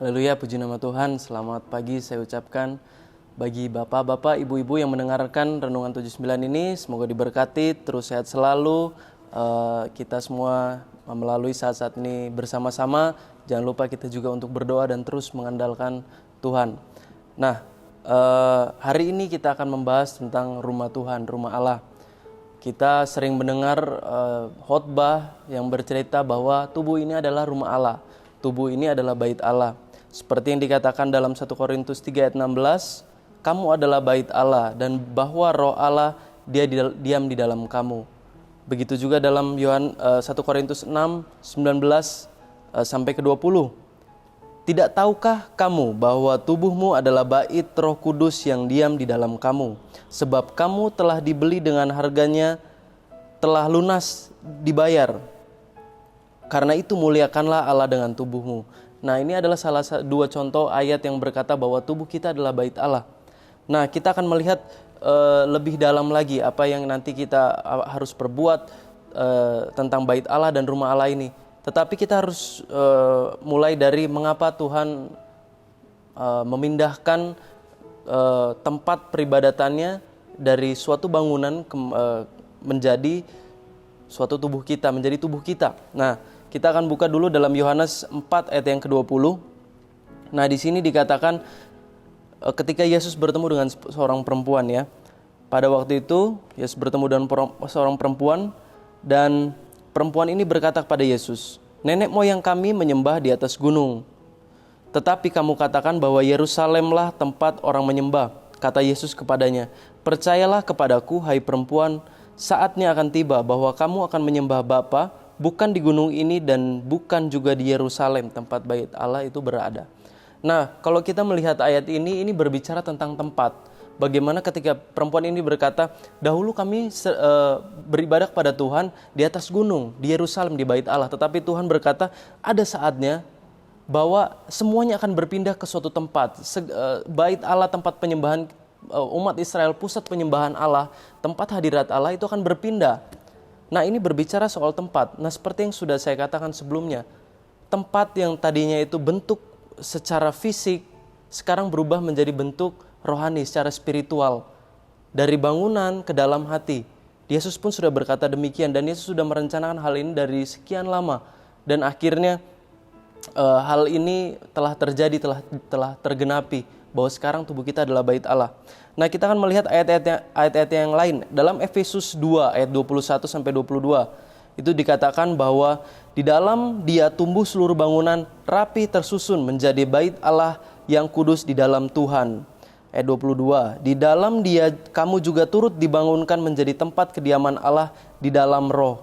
Haleluya, puji nama Tuhan. Selamat pagi saya ucapkan bagi bapak-bapak, ibu-ibu yang mendengarkan Renungan 79 ini. Semoga diberkati, terus sehat selalu. Kita semua melalui saat-saat ini bersama-sama. Jangan lupa kita juga untuk berdoa dan terus mengandalkan Tuhan. Nah, hari ini kita akan membahas tentang rumah Tuhan, rumah Allah. Kita sering mendengar khotbah yang bercerita bahwa tubuh ini adalah rumah Allah. Tubuh ini adalah bait Allah. Seperti yang dikatakan dalam 1 Korintus 3 ayat 16, kamu adalah bait Allah dan bahwa roh Allah dia diam di dalam kamu. Begitu juga dalam 1 Korintus 6, 19 sampai ke 20. Tidak tahukah kamu bahwa tubuhmu adalah bait Roh Kudus yang diam di dalam kamu? Sebab kamu telah dibeli dengan harganya, telah lunas dibayar. Karena itu muliakanlah Allah dengan tubuhmu. Nah, ini adalah salah dua contoh ayat yang berkata bahwa tubuh kita adalah bait Allah. Nah, kita akan melihat lebih dalam lagi apa yang nanti kita harus perbuat tentang bait Allah dan rumah Allah ini. Tetapi kita harus mulai dari mengapa Tuhan memindahkan tempat peribadatannya dari suatu bangunan menjadi suatu tubuh kita, menjadi tubuh kita. Nah, kita akan buka dulu dalam Yohanes 4 ayat yang ke-20. Nah, di sini dikatakan ketika Yesus bertemu dengan seorang perempuan ya. Pada waktu itu Yesus bertemu dengan seorang perempuan dan perempuan ini berkata kepada Yesus, "Nenek moyang kami menyembah di atas gunung. Tetapi kamu katakan bahwa Yerusalemlah tempat orang menyembah." Kata Yesus kepadanya, "Percayalah kepadaku, hai perempuan, saatnya akan tiba bahwa kamu akan menyembah Bapa, bukan di gunung ini dan bukan juga di Yerusalem, tempat bait Allah itu berada." Nah, kalau kita melihat ayat ini berbicara tentang tempat. Bagaimana ketika perempuan ini berkata, dahulu kami beribadah kepada Tuhan di atas gunung, di Yerusalem, di bait Allah. Tetapi Tuhan berkata, ada saatnya bahwa semuanya akan berpindah ke suatu tempat. Bait Allah, tempat penyembahan umat Israel, pusat penyembahan Allah, tempat hadirat Allah itu akan berpindah. Nah, ini berbicara soal tempat. Nah, seperti yang sudah saya katakan sebelumnya, tempat yang tadinya itu bentuk secara fisik, sekarang berubah menjadi bentuk rohani, secara spiritual. Dari bangunan ke dalam hati. Yesus pun sudah berkata demikian, dan Yesus sudah merencanakan hal ini dari sekian lama. Dan akhirnya hal ini telah terjadi, telah tergenapi, bahwa sekarang tubuh kita adalah bait Allah. Nah, kita akan melihat ayat-ayat yang lain. Dalam Efesus 2 ayat 21 sampai 22, itu dikatakan bahwa di dalam Dia tumbuh seluruh bangunan rapi tersusun menjadi bait Allah yang kudus di dalam Tuhan. Ayat 22, di dalam Dia kamu juga turut dibangunkan menjadi tempat kediaman Allah di dalam Roh.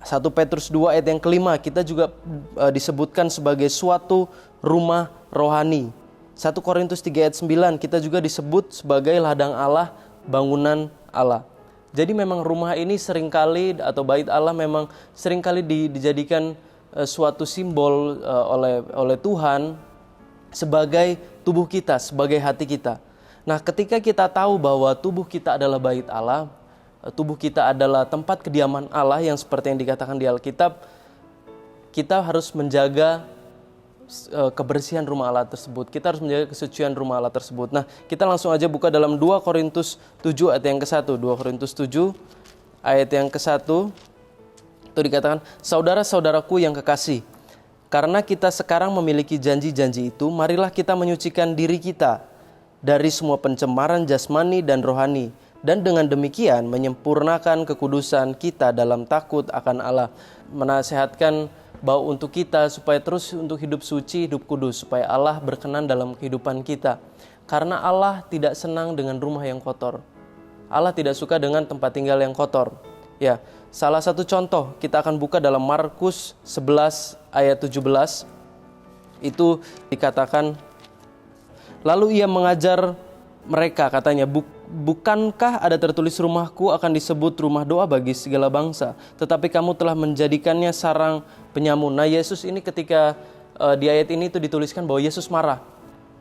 1 Petrus 2 ayat yang kelima, kita juga disebutkan sebagai suatu rumah rohani. 1 Korintus 3 ayat 9, kita juga disebut sebagai ladang Allah, bangunan Allah. Jadi memang rumah ini seringkali, atau bait Allah memang seringkali dijadikan suatu simbol oleh Tuhan sebagai tubuh kita, sebagai hati kita. Nah, ketika kita tahu bahwa tubuh kita adalah bait Allah, tubuh kita adalah tempat kediaman Allah yang seperti yang dikatakan di Alkitab, kita harus menjaga kebersihan rumah Allah tersebut. Kita harus menjaga kesucian rumah Allah tersebut. Nah, kita langsung aja buka dalam 2 Korintus 7 ayat yang ke-1. 2 Korintus 7 ayat yang ke-1. Itu dikatakan, saudara-saudaraku yang kekasih, karena kita sekarang memiliki janji-janji itu, marilah kita menyucikan diri kita dari semua pencemaran jasmani dan rohani, dan dengan demikian menyempurnakan kekudusan kita dalam takut akan Allah. Menasehatkan bahwa untuk kita supaya terus untuk hidup suci, hidup kudus, supaya Allah berkenan dalam kehidupan kita. Karena Allah tidak senang dengan rumah yang kotor. Allah tidak suka dengan tempat tinggal yang kotor. Ya, salah satu contoh kita akan buka dalam Markus 11 ayat 17. Itu dikatakan, lalu ia mengajar mereka, katanya, bukankah ada tertulis rumahku akan disebut rumah doa bagi segala bangsa, tetapi kamu telah menjadikannya sarang penyamun. Nah, Yesus ini ketika di ayat ini itu dituliskan bahwa Yesus marah.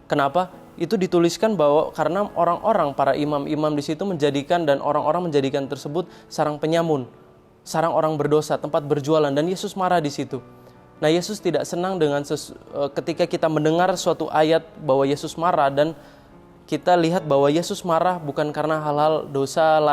Kenapa? Itu dituliskan bahwa karena orang-orang, para imam-imam di situ menjadikan, dan orang-orang menjadikan tersebut sarang penyamun, sarang orang berdosa, tempat berjualan, dan Yesus marah di situ. Nah, Yesus tidak senang dengan ketika kita mendengar suatu ayat bahwa Yesus marah, dan kita lihat bahwa Yesus marah bukan karena hal-hal dosa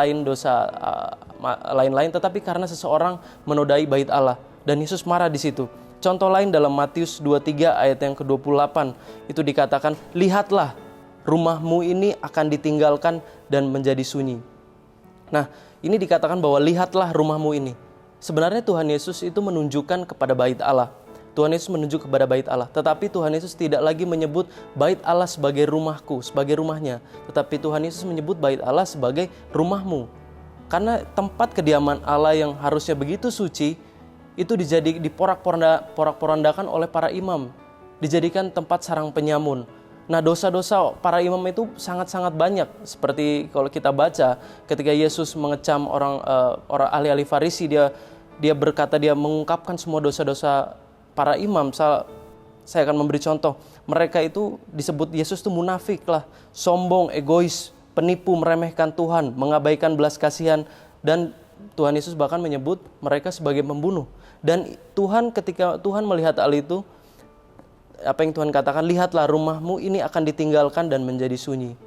lain-lain, tetapi karena seseorang menodai bait Allah, dan Yesus marah di situ. Contoh lain dalam Matius 23 ayat yang ke-28, itu dikatakan, "Lihatlah, rumahmu ini akan ditinggalkan dan menjadi sunyi." Nah, ini dikatakan bahwa lihatlah rumahmu ini. Sebenarnya Tuhan Yesus itu menunjukkan kepada bait Allah. Tuhan Yesus menunjuk kepada bait Allah. Tetapi Tuhan Yesus tidak lagi menyebut bait Allah sebagai rumahku, sebagai rumahnya. Tetapi Tuhan Yesus menyebut bait Allah sebagai rumahmu. Karena tempat kediaman Allah yang harusnya begitu suci, itu diporak-porandakan oleh para imam. Dijadikan tempat sarang penyamun. Nah, dosa-dosa para imam itu sangat-sangat banyak. Seperti kalau kita baca ketika Yesus mengecam orang ahli-ahli Farisi, dia berkata, dia mengungkapkan semua dosa-dosa para imam. Saya akan memberi contoh. Mereka itu disebut Yesus itu munafik lah, sombong, egois, penipu, meremehkan Tuhan, mengabaikan belas kasihan, dan Tuhan Yesus bahkan menyebut mereka sebagai pembunuh. Dan ketika Tuhan melihat hal itu, apa yang Tuhan katakan, lihatlah rumahmu ini akan ditinggalkan dan menjadi sunyi.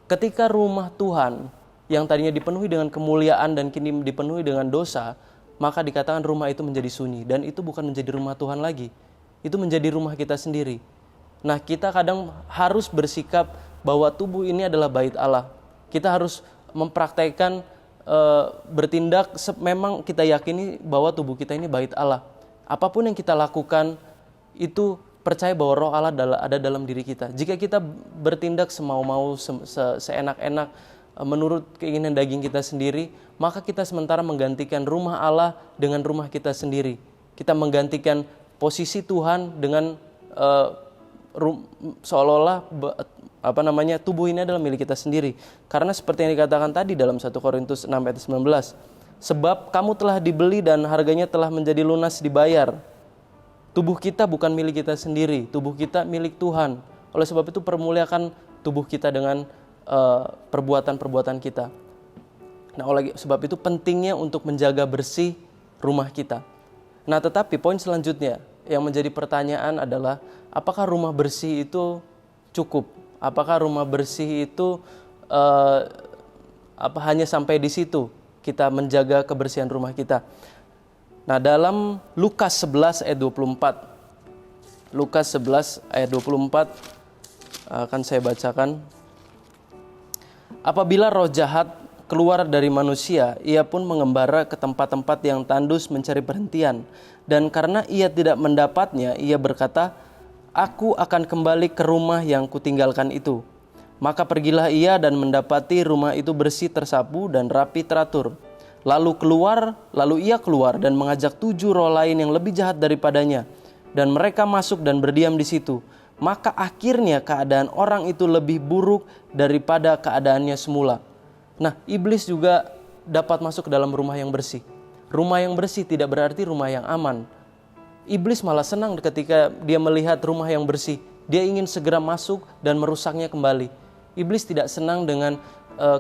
Ketika rumah Tuhan yang tadinya dipenuhi dengan kemuliaan dan kini dipenuhi dengan dosa, maka dikatakan rumah itu menjadi sunyi. Dan itu bukan menjadi rumah Tuhan lagi, itu menjadi rumah kita sendiri. Nah, kita kadang harus bersikap bahwa tubuh ini adalah bait Allah. Kita harus mempraktekkan, bertindak memang kita yakini bahwa tubuh kita ini bait Allah. Apapun yang kita lakukan itu percaya bahwa roh Allah ada dalam diri kita. Jika kita bertindak semau-mau, seenak-enak, menurut keinginan daging kita sendiri, maka kita sementara menggantikan rumah Allah dengan rumah kita sendiri. Kita menggantikan posisi Tuhan dengan seolah-olah tubuh ini adalah milik kita sendiri. Karena seperti yang dikatakan tadi dalam 1 Korintus 6 ayat 19, sebab kamu telah dibeli dan harganya telah menjadi lunas dibayar. Tubuh kita bukan milik kita sendiri, tubuh kita milik Tuhan. Oleh sebab itu permuliakan tubuh kita dengan perbuatan-perbuatan kita. Nah, oleh sebab itu pentingnya untuk menjaga bersih rumah kita. Nah, tetapi poin selanjutnya yang menjadi pertanyaan adalah, apakah rumah bersih itu cukup? Apakah rumah bersih itu hanya sampai di situ kita menjaga kebersihan rumah kita? Nah, dalam Lukas 11 ayat 24, Lukas 11 ayat 24 akan saya bacakan. Apabila roh jahat keluar dari manusia, ia pun mengembara ke tempat-tempat yang tandus mencari perhentian. Dan karena ia tidak mendapatnya, ia berkata, "Aku akan kembali ke rumah yang kutinggalkan itu." Maka pergilah ia dan mendapati rumah itu bersih, tersapu, dan rapi teratur. Lalu ia keluar dan mengajak 7 roh lain yang lebih jahat daripadanya. Dan mereka masuk dan berdiam di situ. Maka akhirnya keadaan orang itu lebih buruk daripada keadaannya semula. Nah, iblis juga dapat masuk ke dalam rumah yang bersih. Rumah yang bersih tidak berarti rumah yang aman. Iblis malah senang ketika dia melihat rumah yang bersih. Dia ingin segera masuk dan merusaknya kembali. Iblis tidak senang dengan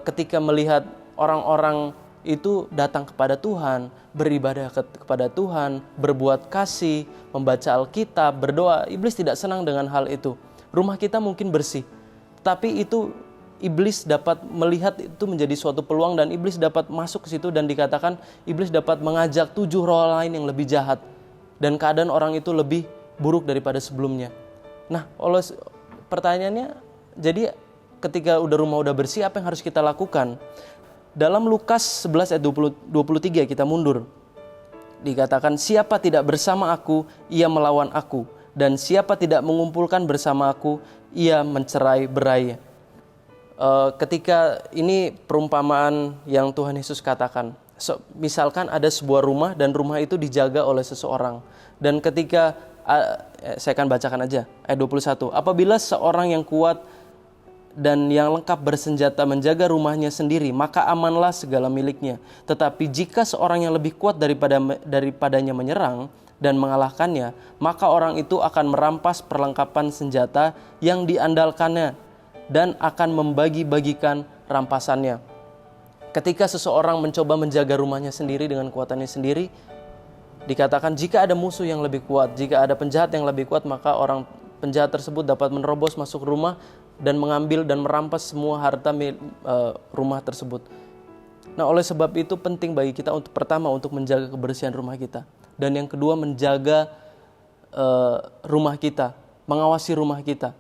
ketika melihat orang-orang itu datang kepada Tuhan, beribadah kepada Tuhan, berbuat kasih, membaca Alkitab, berdoa. Iblis tidak senang dengan hal itu. Rumah kita mungkin bersih, tapi itu iblis dapat melihat itu menjadi suatu peluang, dan iblis dapat masuk ke situ, dan dikatakan iblis dapat mengajak 7 roh lain yang lebih jahat, dan keadaan orang itu lebih buruk daripada sebelumnya. Nah, pertanyaannya, jadi ketika rumah udah bersih, apa yang harus kita lakukan? Dalam Lukas 11 ayat 23 kita mundur. Dikatakan, siapa tidak bersama aku, ia melawan aku. Dan siapa tidak mengumpulkan bersama aku, ia mencerai-berai. Ketika ini perumpamaan yang Tuhan Yesus katakan. Misalkan ada sebuah rumah dan rumah itu dijaga oleh seseorang. Dan ketika, saya akan bacakan aja ayat 21. Apabila seorang yang kuat dan yang lengkap bersenjata menjaga rumahnya sendiri, maka amanlah segala miliknya. Tetapi jika seorang yang lebih kuat daripadanya menyerang dan mengalahkannya, maka orang itu akan merampas perlengkapan senjata yang diandalkannya dan akan membagi-bagikan rampasannya. Ketika seseorang mencoba menjaga rumahnya sendiri dengan kekuatannya sendiri, Dikatakan jika ada musuh yang lebih kuat, jika ada penjahat yang lebih kuat, maka orang penjahat tersebut dapat menerobos masuk rumah dan mengambil dan merampas semua harta rumah tersebut. Nah, oleh sebab itu penting bagi kita untuk pertama untuk menjaga kebersihan rumah kita, dan yang kedua menjaga rumah kita, mengawasi rumah kita.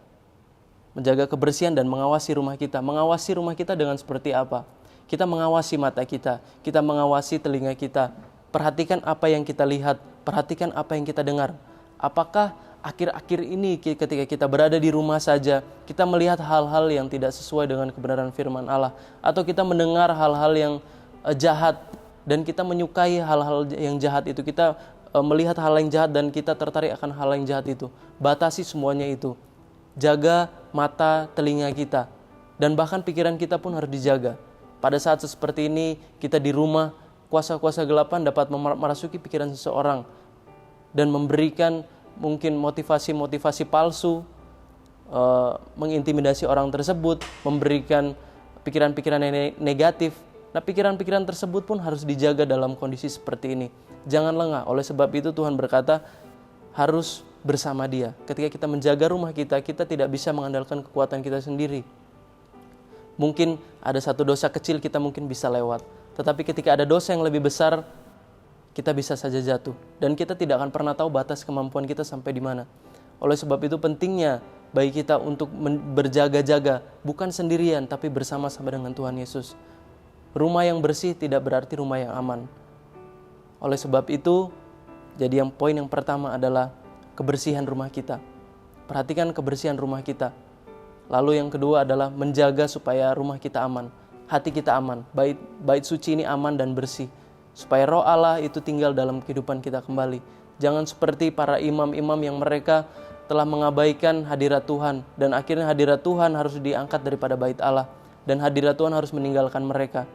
Menjaga kebersihan dan mengawasi rumah kita. Mengawasi rumah kita dengan seperti apa? Kita mengawasi mata kita mengawasi telinga kita. Perhatikan apa yang kita lihat, perhatikan apa yang kita dengar. Apakah akhir-akhir ini ketika kita berada di rumah saja, kita melihat hal-hal yang tidak sesuai dengan kebenaran firman Allah, atau kita mendengar hal-hal yang jahat dan kita menyukai hal-hal yang jahat itu, kita melihat hal yang jahat dan kita tertarik akan hal yang jahat itu. Batasi semuanya itu. Jaga mata, telinga kita, dan bahkan pikiran kita pun harus dijaga. Pada saat seperti ini, kita di rumah, kuasa-kuasa gelapan dapat merasuki pikiran seseorang dan memberikan mungkin motivasi-motivasi palsu, mengintimidasi orang tersebut, memberikan pikiran-pikiran yang negatif. Nah, pikiran-pikiran tersebut pun harus dijaga dalam kondisi seperti ini. Jangan lengah. Oleh sebab itu Tuhan berkata, harus bersama Dia. Ketika kita menjaga rumah kita, kita tidak bisa mengandalkan kekuatan kita sendiri. Mungkin ada satu dosa kecil kita mungkin bisa lewat, tetapi ketika ada dosa yang lebih besar, kita bisa saja jatuh. Dan kita tidak akan pernah tahu batas kemampuan kita sampai di mana. Oleh sebab itu pentingnya bagi kita untuk berjaga-jaga, bukan sendirian, tapi bersama-sama dengan Tuhan Yesus. Rumah yang bersih tidak berarti rumah yang aman. Oleh sebab itu, jadi poin yang pertama adalah kebersihan rumah kita. Perhatikan kebersihan rumah kita. Lalu yang kedua adalah menjaga supaya rumah kita aman, hati kita aman, bait suci ini aman dan bersih, supaya roh Allah itu tinggal dalam kehidupan kita kembali. Jangan seperti para imam-imam yang mereka telah mengabaikan hadirat Tuhan, dan akhirnya hadirat Tuhan harus diangkat daripada bait Allah, dan hadirat Tuhan harus meninggalkan mereka.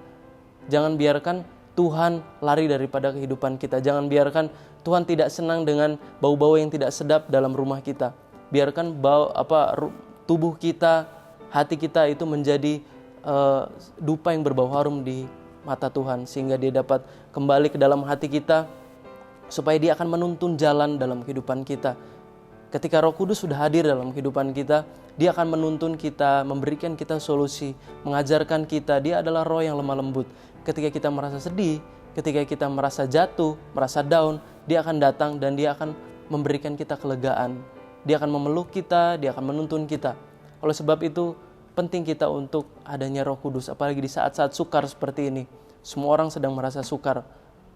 Jangan biarkan Tuhan lari daripada kehidupan kita. Jangan biarkan Tuhan tidak senang dengan bau-bau yang tidak sedap dalam rumah kita. Biarkan tubuh kita, hati kita itu menjadi dupa yang berbau harum di mata Tuhan, sehingga Dia dapat kembali ke dalam hati kita, supaya Dia akan menuntun jalan dalam kehidupan kita. Ketika Roh Kudus sudah hadir dalam kehidupan kita, Dia akan menuntun kita, memberikan kita solusi, mengajarkan kita. Dia adalah Roh yang lemah lembut. Ketika kita merasa sedih, ketika kita merasa jatuh, merasa down, Dia akan datang dan Dia akan memberikan kita kelegaan. Dia akan memeluk kita, Dia akan menuntun kita. Oleh sebab itu, penting kita untuk adanya Roh Kudus, apalagi di saat-saat sukar seperti ini. Semua orang sedang merasa sukar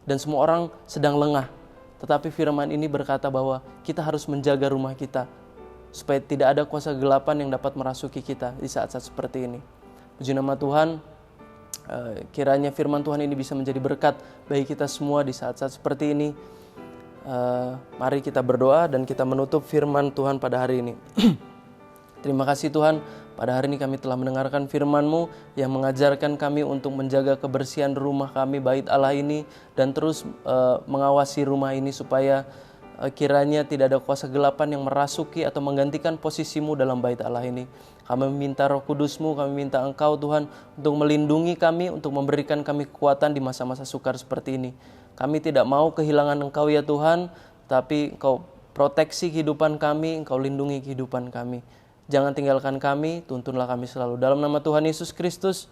dan semua orang sedang lengah. Tetapi firman ini berkata bahwa kita harus menjaga rumah kita, supaya tidak ada kuasa kegelapan yang dapat merasuki kita di saat-saat seperti ini. Puji nama Tuhan. Kiranya firman Tuhan ini bisa menjadi berkat bagi kita semua di saat-saat seperti ini. Mari kita berdoa dan kita menutup firman Tuhan pada hari ini. Terima kasih Tuhan, pada hari ini kami telah mendengarkan firman-Mu yang mengajarkan kami untuk menjaga kebersihan rumah kami, bait Allah ini, dan terus mengawasi rumah ini supaya kiranya tidak ada kuasa kegelapan yang merasuki atau menggantikan posisi-Mu dalam bait Allah ini. Kami meminta Roh Kudus-Mu, kami minta Engkau Tuhan untuk melindungi kami, untuk memberikan kami kekuatan di masa-masa sukar seperti ini. Kami tidak mau kehilangan Engkau ya Tuhan, tapi Engkau proteksi kehidupan kami, Engkau lindungi kehidupan kami. Jangan tinggalkan kami, tuntunlah kami selalu. Dalam nama Tuhan Yesus Kristus,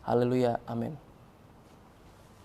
haleluya, amin.